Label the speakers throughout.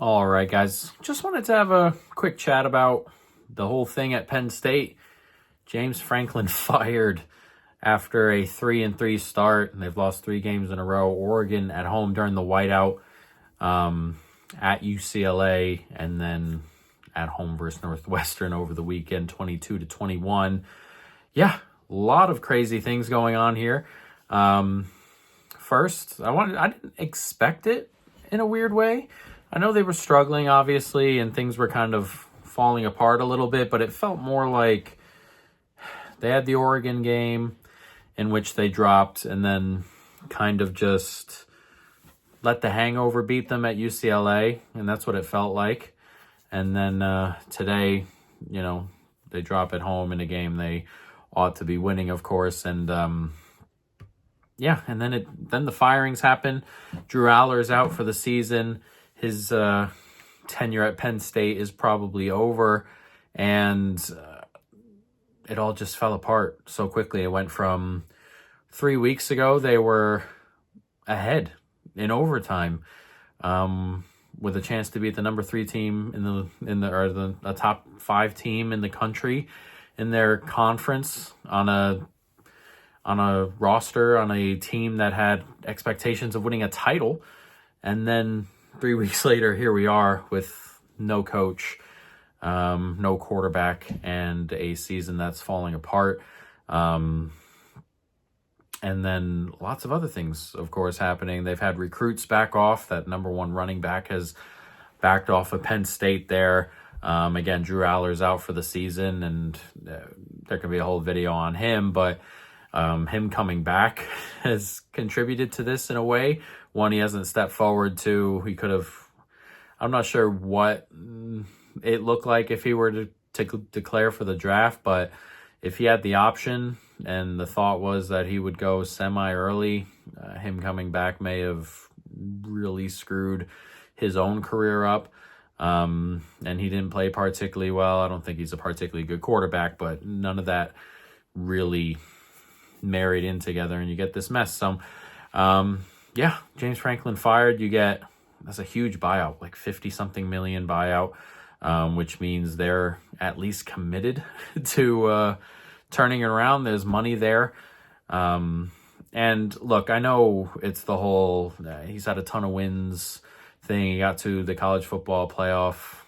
Speaker 1: All right, guys. Just wanted to have a quick chat about the whole thing at Penn State. James Franklin fired after a 3-3 start, and they've lost 3 games in a row. Oregon at home during the whiteout, at UCLA, and then at home versus Northwestern over the weekend, 22-21. Yeah, a lot of crazy things going on here. First, I didn't expect it in a weird way. I know they were struggling, obviously, and things were kind of falling apart a little bit, but it felt more like they had the Oregon game in which they dropped and then kind of just let the hangover beat them at UCLA, and that's what it felt like. And then today, they drop at home in a game they ought to be winning, of course, and and then the firings happen. Drew Aller's out for the season. His tenure at Penn State is probably over, and it all just fell apart so quickly. It went from 3 weeks ago they were ahead in overtime, with a chance to beat the number 3 team the top 5 team in the country in their conference on a roster, on a team that had expectations of winning a title. And then 3 weeks later, here we are with no coach, no quarterback, and a season that's falling apart. And then lots of other things, of course, happening. They've had recruits back off. That number 1 running back has backed off of Penn State there. Again, Drew Aller's out for the season, and there could be a whole video on him, but him coming back has contributed to this in a way. One, he hasn't stepped forward. 2, he could have, I'm not sure what it looked like if he were to declare for the draft, but if he had the option and the thought was that he would go semi-early, him coming back may have really screwed his own career up. And he didn't play particularly well. I don't think he's a particularly good quarterback, but none of that really married in together, and you get this mess. So, James Franklin fired. That's a huge buyout, like 50-something million buyout, which means they're at least committed to turning it around. There's money there. And look, I know it's the whole, he's had a ton of wins thing. He got to the college football playoff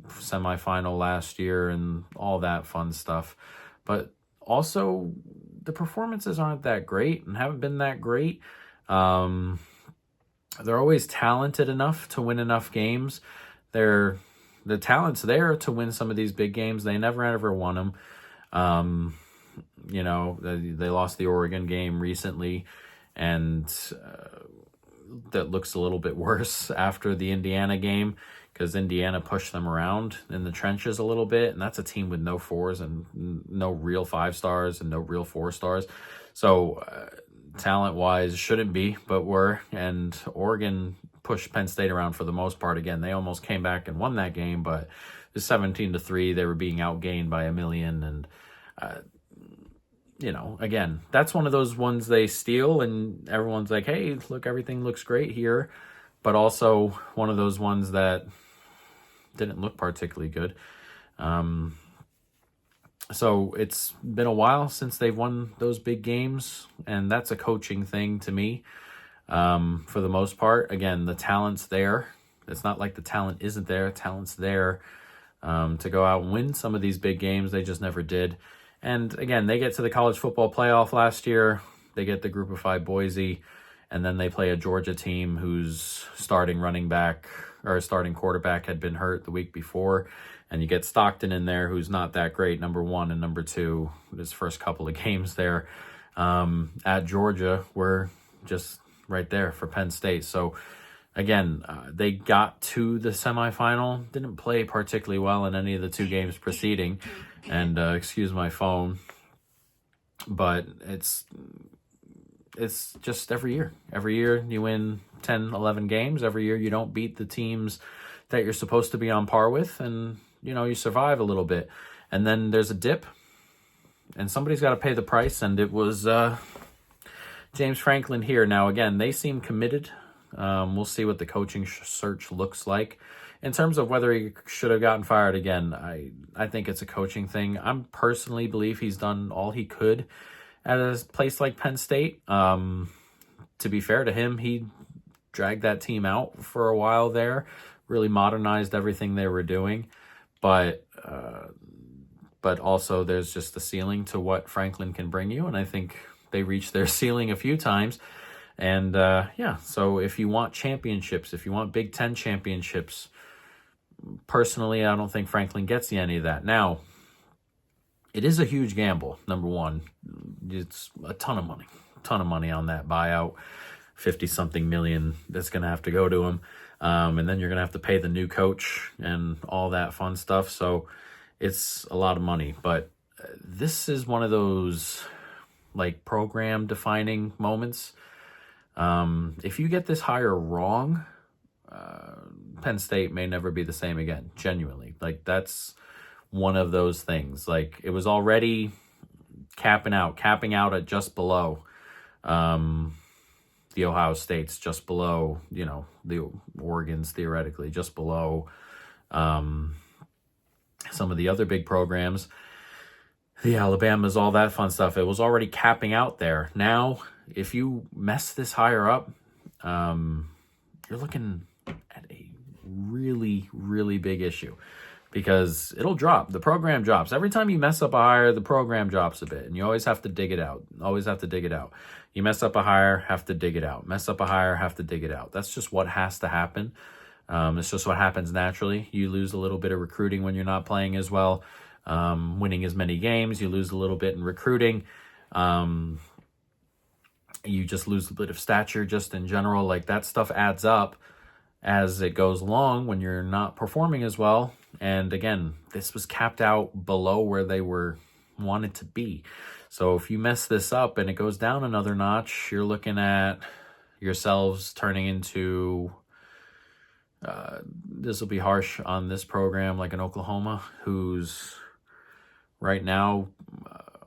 Speaker 1: semifinal last year and all that fun stuff. But also, the performances aren't that great and haven't been that great. They're always talented enough to win enough games. The talent's there to win some of these big games. They never ever won them. They lost the Oregon game recently, and that looks a little bit worse after the Indiana game, because Indiana pushed them around in the trenches a little bit, and that's a team with no 4s and no real 5 stars and no real 4 stars. So talent-wise, shouldn't be, but were. And Oregon pushed Penn State around for the most part. Again, they almost came back and won that game, but it was 17-3. They were being outgained by 1 million, and again, that's one of those ones they steal, and everyone's like, hey, look, everything looks great here. But also one of those ones that didn't look particularly good. So it's been a while since they've won those big games, and that's a coaching thing to me, for the most part. Again, the talent's there. It's not like the talent isn't there. Talent's there to go out and win some of these big games. They just never did. And again, they get to the college football playoff last year. They get the Group of 5 Boise, and then they play a Georgia team whose starting quarterback had been hurt the week before. And you get Stockton in there, who's not that great, number 1, and number 2, his first couple of games there at Georgia were just right there for Penn State. So again, they got to the semifinal, didn't play particularly well in any of the 2 games preceding. And excuse my phone, but it's just every year. Every year you win 10, 11 games. Every year you don't beat the teams that you're supposed to be on par with, and you survive a little bit. And then there's a dip, and somebody's got to pay the price, and it was James Franklin here. Now, again, they seem committed. We'll see what the coaching search looks like. in terms of whether he should have gotten fired again, I think it's a coaching thing. I personally believe he's done all he could at a place like Penn State. To be fair to him, he dragged that team out for a while there, really modernized everything they were doing. But also there's just the ceiling to what Franklin can bring you. And I think they reached their ceiling a few times. And so if you want championships, if you want Big Ten championships, personally, I don't think Franklin gets you any of that. Now, it is a huge gamble, number one. It's a ton of money on that buyout, 50-something million that's going to have to go to him. And then you're going to have to pay the new coach and all that fun stuff. So it's a lot of money. But this is one of those like program defining moments. If you get this hire wrong, Penn State may never be the same again, genuinely. Like, that's one of those things. Like, it was already capping out at just below the Ohio States, just below, the Oregons, theoretically, just below some of the other big programs, the Alabamas, all that fun stuff. It was already capping out there. Now, if you mess this higher up, you're looking at a really, really big issue, because it'll drop. The program drops. Every time you mess up a hire, the program drops a bit, and you always have to dig it out. You mess up a hire, have to dig it out. Mess up a hire, have to dig it out. That's just what has to happen. It's just what happens naturally. You lose a little bit of recruiting when you're not playing as well, winning as many games. You lose a little bit in recruiting. You just lose a bit of stature just in general. Like, that stuff adds up as it goes along when you're not performing as well. And again, this was capped out below where they wanted to be. So if you mess this up and it goes down another notch, you're looking at yourselves turning into, this will be harsh on this program, like an Oklahoma, who's right now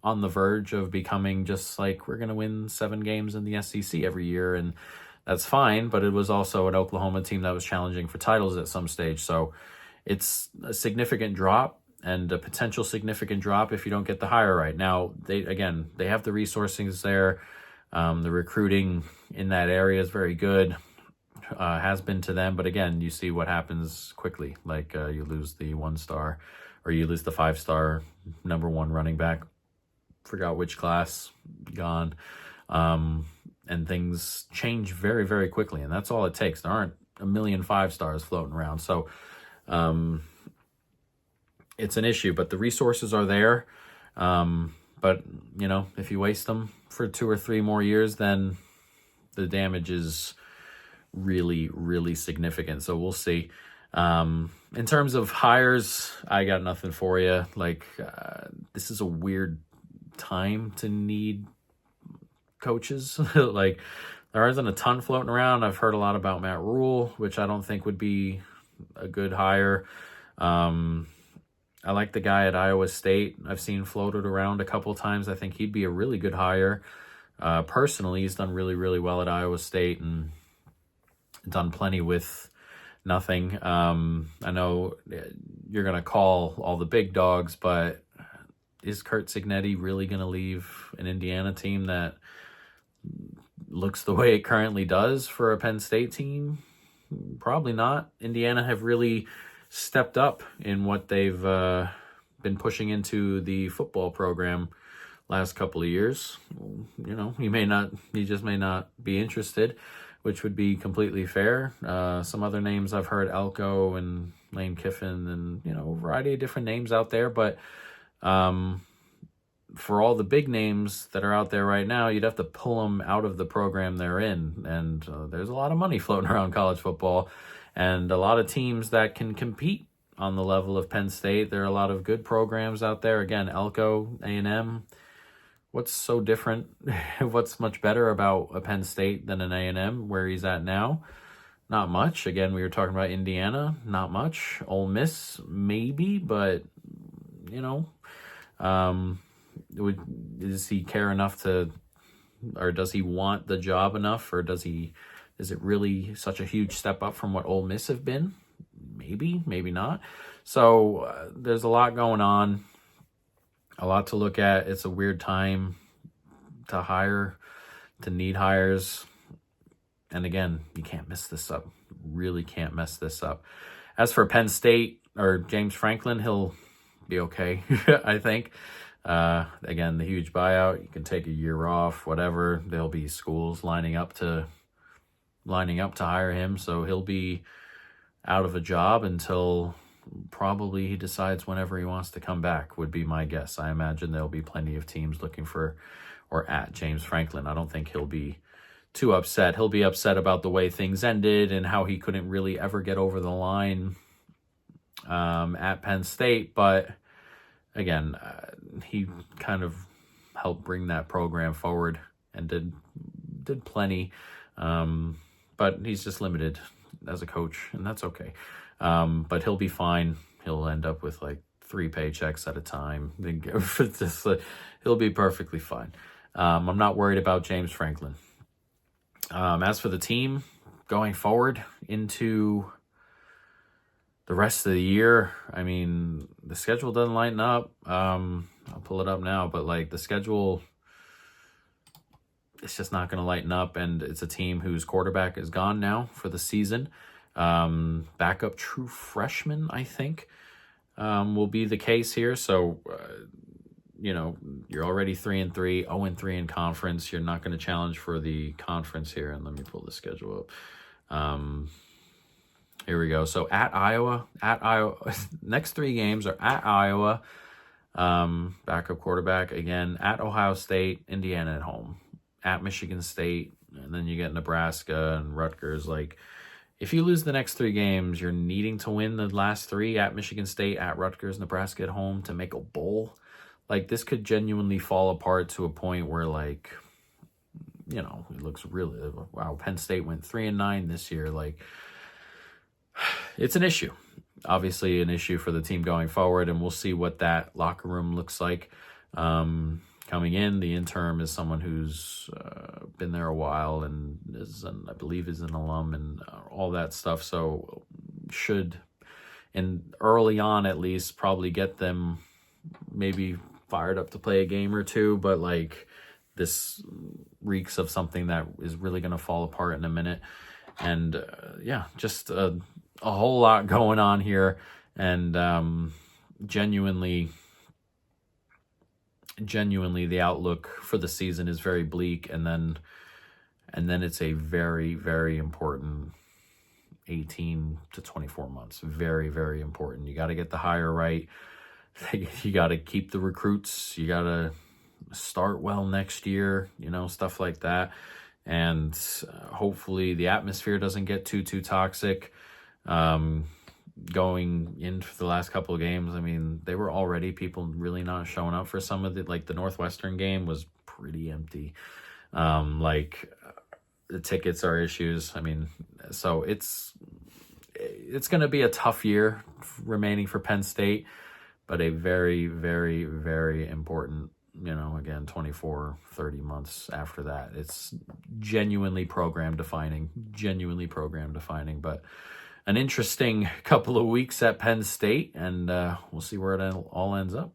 Speaker 1: on the verge of becoming just like, we're going to win 7 games in the SEC every year. And that's fine, but it was also an Oklahoma team that was challenging for titles at some stage. So it's a significant drop, and a potential significant drop if you don't get the hire right. Now, they have the resources there. The recruiting in that area is very good, has been to them. But again, you see what happens quickly. Like, you lose the 1-star, or you lose the 5-star number 1 running back. Forgot which class, gone. And things change very, very quickly. And that's all it takes. There aren't a million 5-stars floating around. So it's an issue, but the resources are there. But, if you waste them for 2 or 3 more years, then the damage is really, really significant. So we'll see. In terms of hires, I got nothing for you. Like, this is a weird time to need coaches. Like, there isn't a ton floating around. I've heard a lot about Matt Rule, which I don't think would be a good hire. I like the guy at Iowa State. I've seen floated around a couple times. I think he'd be a really good hire. Personally, he's done really, really well at Iowa State and done plenty with nothing. I know you're going to call all the big dogs, but is Curt Cignetti really going to leave an Indiana team that looks the way it currently does for a Penn State team? Probably not. Indiana have really stepped up in what they've been pushing into the football program last couple of years. He just may not be interested, which would be completely fair. Some other names I've heard, Elko and Lane Kiffin, and a variety of different names out there. But for all the big names that are out there right now, you'd have to pull them out of the program they're in. And there's a lot of money floating around college football, and a lot of teams that can compete on the level of Penn State. There are a lot of good programs out there. Again, Elko, A&M. What's so different? What's much better about a Penn State than an A&M where he's at now? Not much. Again, we were talking about Indiana. Not much. Ole Miss, maybe, but, does he care enough to, or does he want the job enough, or is it really such a huge step up from what Ole Miss have been? maybe not. So there's a lot going on, a lot to look at. It's a weird time to need hires. And again, you can't mess this up. Really can't mess this up. As for Penn State or James Franklin, he'll be okay, I think. Again, the huge buyout, you can take a year off, whatever. There'll be schools lining up to hire him, so he'll be out of a job until probably he decides whenever he wants to come back, would be my guess. I imagine there'll be plenty of teams looking for or at James Franklin. I don't think he'll be too upset. He'll be upset about the way things ended and how he couldn't really ever get over the line at Penn State. But again, he kind of helped bring that program forward and did plenty. But he's just limited as a coach, and that's okay. But he'll be fine. He'll end up with like 3 paychecks at a time. He'll be perfectly fine. I'm not worried about James Franklin. As for the team going forward into the rest of the year, I mean, the schedule doesn't lighten up. I'll pull it up now, but like the schedule, it's just not going to lighten up. And it's a team whose quarterback is gone now for the season. Backup true freshman, I think, will be the case here. So, you're already 3-3, 0-3 in conference. You're not going to challenge for the conference here. And let me pull the schedule up. Here we go. So at Iowa, next 3 games are at Iowa, backup quarterback again, at Ohio State, Indiana at home, at Michigan State, and then you get Nebraska and Rutgers. Like, if you lose the next 3 games, you're needing to win the last 3 at Michigan State, at Rutgers, Nebraska at home to make a bowl. Like, this could genuinely fall apart to a point where, like, it looks really, wow, Penn State went 3-9 this year. Like, it's an issue. Obviously an issue for the team going forward, and we'll see what that locker room looks like. Coming in, the interim is someone who's been there a while and I believe is an alum and all that stuff. So should, and early on at least, probably get them maybe fired up to play a game or 2. But like, this reeks of something that is really going to fall apart in a minute. And just a whole lot going on here. And genuinely, the outlook for the season is very bleak. And then it's a very, very important 18 to 24 months. Very, very important. You got to get the hire right. You got to keep the recruits. You got to start well next year, stuff like that. And hopefully the atmosphere doesn't get too toxic. Going into the last couple of games, I mean, they were already people really not showing up for some of the Northwestern game was pretty empty. The tickets are issues. I mean, so it's going to be a tough year remaining for Penn State, but a very, very, very important, again, 24, 30 months after that. It's genuinely program defining, but an interesting couple of weeks at Penn State, and we'll see where it all ends up.